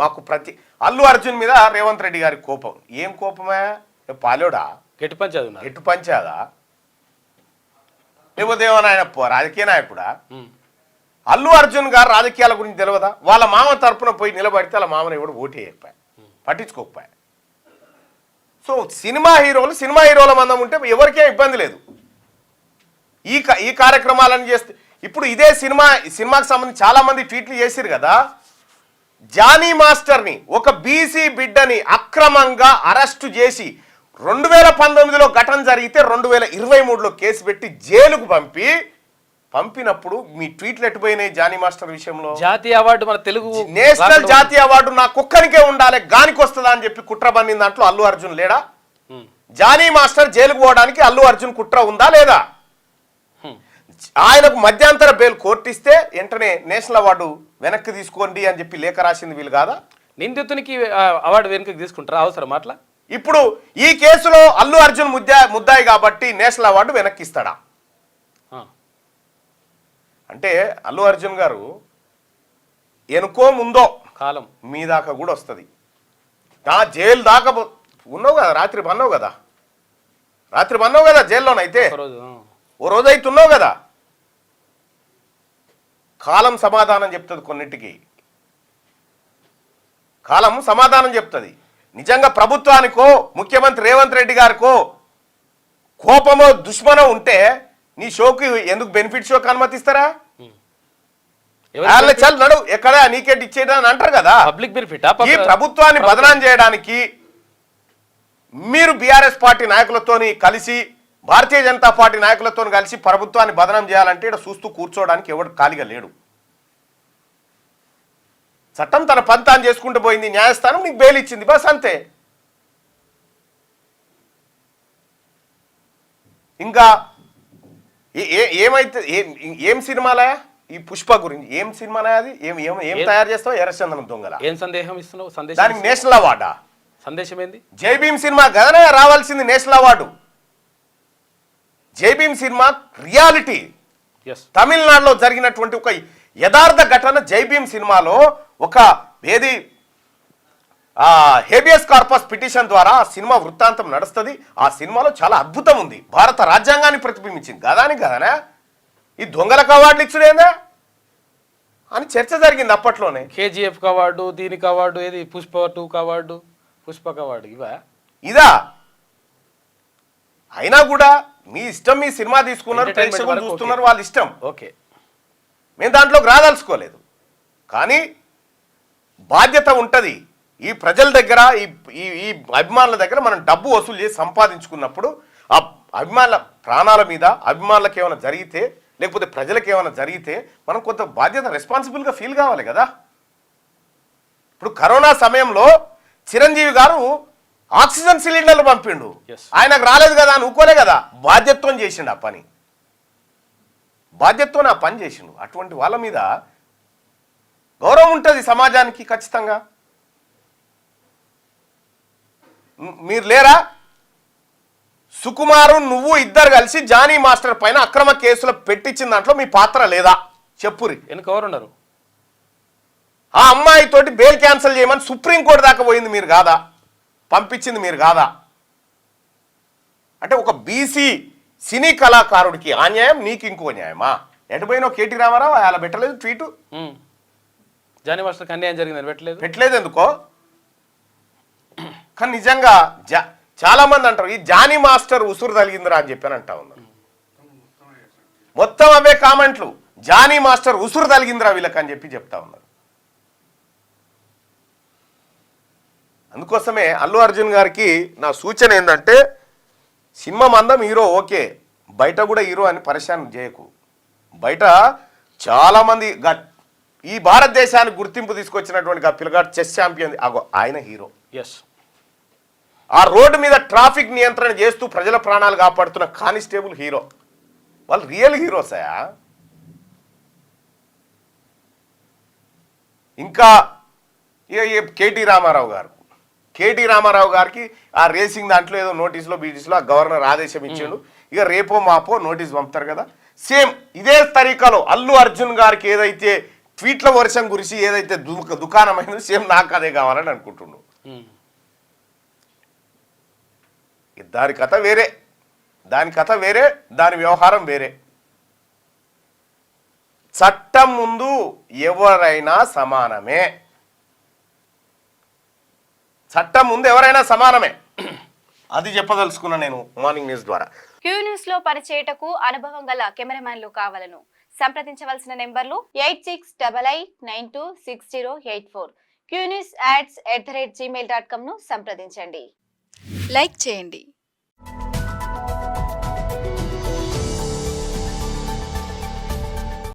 మాకు అల్లు అర్జున్ మీద రేవంత్ రెడ్డి గారి కోపం. ఏం కోపమే? పాలోడా గెట్టు పంచాదా లేకపోతే ఏమన్నా ఆయన రాజకీయ నాయకుడా? అల్లు అర్జున్ గారు రాజకీయాల గురించి తెలియదా? వాళ్ళ మామ తరపున పోయి నిలబడితే వాళ్ళ మామని ఎవడు ఓటు వేయకపోయా, పట్టించుకోకపోయా. సో సినిమా హీరోల మందం ఉంటే ఎవరికే ఇబ్బంది లేదు. ఈ కార్యక్రమాలను చేస్తే ఇప్పుడు ఇదే సినిమాకి సంబంధించి చాలా మంది ట్వీట్లు చేసిరు కదా. జానీ మాస్టర్ని ఒక బీసీ బిడ్డని అక్రమంగా అరెస్టు చేసి 2019లో ఘటన జరిగితే 2023లో కేసు పెట్టి జైలుకు పంపినప్పుడు మీ ట్వీట్లు ఎట్టుపోయినాయి? జానీ మాస్టర్ విషయంలో జాతీయ అవార్డు, మన తెలుగు నేషనల్ జాతీయ అవార్డు నా కుక్కనికే ఉండాలి, గానికి వస్తుందా అని చెప్పి కుట్ర పన్నిన దాంట్లో అల్లు అర్జున్ లేడా? జానీ మాస్టర్ జైలుకు పోవడానికి అల్లు అర్జున్ కుట్ర ఉందా లేదా? ఆయనకు మధ్యంతర బెయిల్ కోర్టు ఇస్తే వెంటనే నేషనల్ అవార్డు వెనక్కి తీసుకోండి అని చెప్పి లేఖ రాసింది వీళ్ళు కాదా? నిందితునికి అవార్డు వెనక్కి తీసుకుంటారా? అవసరం అట్లా? ఇప్పుడు ఈ కేసులో అల్లు అర్జున్ ముద్దాయి కాబట్టి నేషనల్ అవార్డు వెనక్కి ఇస్తాడా? అంటే అల్లు అర్జున్ గారు ఎనుకో ముందో కాలం మీ దాకా కూడా వస్తుంది. నా జైలు దాకా ఉన్నావు కదా, రాత్రి పన్నావు కదా జైల్లోనైతే, ఓ రోజు అయితే ఉన్నావు కదా. కాలం సమాధానం చెప్తుంది, కొన్నిటికి కాలం సమాధానం చెప్తుంది. నిజంగా ప్రభుత్వానికో ముఖ్యమంత్రి రేవంత్ రెడ్డి గారికో కోపమో దుష్మనో ఉంటే నీ షోకి ఎందుకు బెనిఫిట్ షోకి అనుమతిస్తారా? చల్ నడు ఎక్కడ నీకేట్ ఇచ్చేదా అని అంటారు కదా. Public benefit. ఈ ప్రభుత్వాన్ని బదనాం చేయడానికి మీరు బీఆర్ఎస్ పార్టీ నాయకులతోని కలిసి, భారతీయ జనతా పార్టీ నాయకులతో కలిసి ప్రభుత్వాన్ని బదనాం చేయాలంటే ఇక్కడ చూస్తూ కూర్చోవడానికి ఎవడు ఖాళీగా లేడు. చట్టం తన పంతాన్ని చేసుకుంటూ పోయింది, న్యాయస్థానం నీకు బెయిల్ ఇచ్చింది, బస్ అంతే. ఇంకా ఏమైతే ఏం సినిమాలయా ఈ పుష్ప గురించి? ఏం సినిమాలయా అది? ఏం తయారు చేస్తావు? ఎర్రచందనం దొంగల ఏం సందేహం ఇస్తున్నావు? దానికి నేషనల్ అవార్డా? సందేశం ఏంది? జై భీమ్ సినిమా కదనే రావాల్సింది నేషనల్ అవార్డు. జై భీమ్ సినిమా రియాలిటీ, తమిళనాడులో జరిగినటువంటి ఒక యథార్థ ఘటన. జై భీమ్ సినిమాలో ఒక హేబియస్ కార్పస్ పిటిషన్ ద్వారా ఆ సినిమా వృత్తాంతం నడుస్తుంది. ఆ సినిమాలో చాలా అద్భుతం ఉంది, భారత రాజ్యాంగాన్ని ప్రతిబింబించింది. కదానా ఈ దొంగలకు అవార్డులు ఇచ్చుడేందా అని చర్చ జరిగింది అప్పట్లోనే. కేజీఎఫ్ అవార్డు, దీనికి అవార్డు, ఏది పుష్ప 2 అవార్డు, పుష్పక అవార్డు, ఇదా? అయినా కూడా మీ ఇష్టం, మీ సినిమా తీసుకున్నారు, ప్రేక్షకులు చూస్తున్నారు, వాళ్ళ ఇష్టం. ఓకే, మేము దాంట్లోకి రాదలుచుకోలేదు. కానీ బాధ్యత ఉంటుంది. ఈ ప్రజల దగ్గర, ఈ అభిమానుల దగ్గర మనం డబ్బు వసూలు చేసి సంపాదించుకున్నప్పుడు ఆ అభిమానుల ప్రాణాల మీద, అభిమానులకు ఏమైనా జరిగితే, లేకపోతే ప్రజలకు ఏమైనా జరిగితే మనం కొంత బాధ్యత, రెస్పాన్సిబుల్గా ఫీల్ కావాలి కదా. ఇప్పుడు కరోనా సమయంలో చిరంజీవి గారు ఆక్సిజన్ సిలిండర్లు పంపిండు, ఆయనకు రాలేదు కదా అని ఊకోలే కదా, బాధ్యతతో చేసిండు ఆ పని, బాధ్యతతో ఆ పని చేసిండు. అటువంటి వాళ్ళ మీద గౌరవం ఉంటుంది సమాజానికి ఖచ్చితంగా. మీరు లేరా? సుకుమారు నువ్వు ఇద్దరు కలిసి జానీ మాస్టర్ పైన అక్రమ కేసులు పెట్టించిన దాంట్లో మీ పాత్ర లేదా? చెప్పురి. ఎవరున్నారు? ఆ అమ్మాయితోటి బెయిల్ క్యాన్సిల్ చేయమని సుప్రీంకోర్టు దాకా పోయింది మీరు కాదా? పంపించింది మీరు కాదా? అంటే ఒక బీసీ సినీ కళాకారుడికి అన్యాయం, నీకు ఇంకో న్యాయమా? ఎటుపోయినావు? కేటీ రామారావు అలా పెట్టలేదు ట్వీటు. జానీ మాస్టర్కి అన్యాయం జరిగిందని పెట్టలేదు ఎందుకో. కానీ నిజంగా చాలా మంది అంటారు ఈ జానీ మాస్టర్ ఉసురు తగిలిందిరా అని చెప్పని అంటా ఉన్నారు. మొత్తం అవే కామెంట్లు, జానీ మాస్టర్ ఉసురు తగిలిందిరా వీళ్ళకి అని చెప్పి చెప్తా ఉన్నారు. అందుకోసమే అల్లు అర్జున్ గారికి నా సూచన ఏంటంటే, సినిమా మందం హీరో ఓకే, బయట కూడా హీరో అని పరిశాన్ చేయకు. బయట చాలామంది ఈ భారతదేశానికి గుర్తింపు తీసుకొచ్చినటువంటి పిల్లగాడు చెస్ ఛాంపియన్, ఆయన హీరో. ఆ రోడ్డు మీద ట్రాఫిక్ నియంత్రణ చేస్తూ ప్రజల ప్రాణాలు కాపాడుతున్న కానిస్టేబుల్ హీరో. వాళ్ళు రియల్ హీరోసయా? ఇంకా కేటీ రామారావు గారికి ఆ రేసింగ్ దాంట్లో ఏదో నోటీసులో బీటీసీలో ఆ గవర్నర్ ఆదేశం ఇచ్చాడు, ఇక రేపో మాపో నోటీస్ పంపుతారు కదా. సేమ్ ఇదే తరీకాలో అల్లు అర్జున్ గారికి ఏదైతే ట్వీట్ల వర్షం గురించి ఏదైతే దుకాణమైందో సేమ్ నాకు అదే కావాలని అనుకుంటున్నాను. దాని కథ వేరే, దాని వ్యవహారం వేరే. చట్టం ముందు ఎవరైనా సమానమే, అది చెప్పదలుచుకున్నా నేను మార్నింగ్ న్యూస్ ద్వారా. క్యూ న్యూస్ లో పనిచేయటకు అనుభవం గల కెమెరామ్యాన్లు కావాలను సంప్రదించవలసిన నెంబర్లు 8688926084. qnewsads@gmail.com ను సంప్రదించండి. లైక్ చేయండి.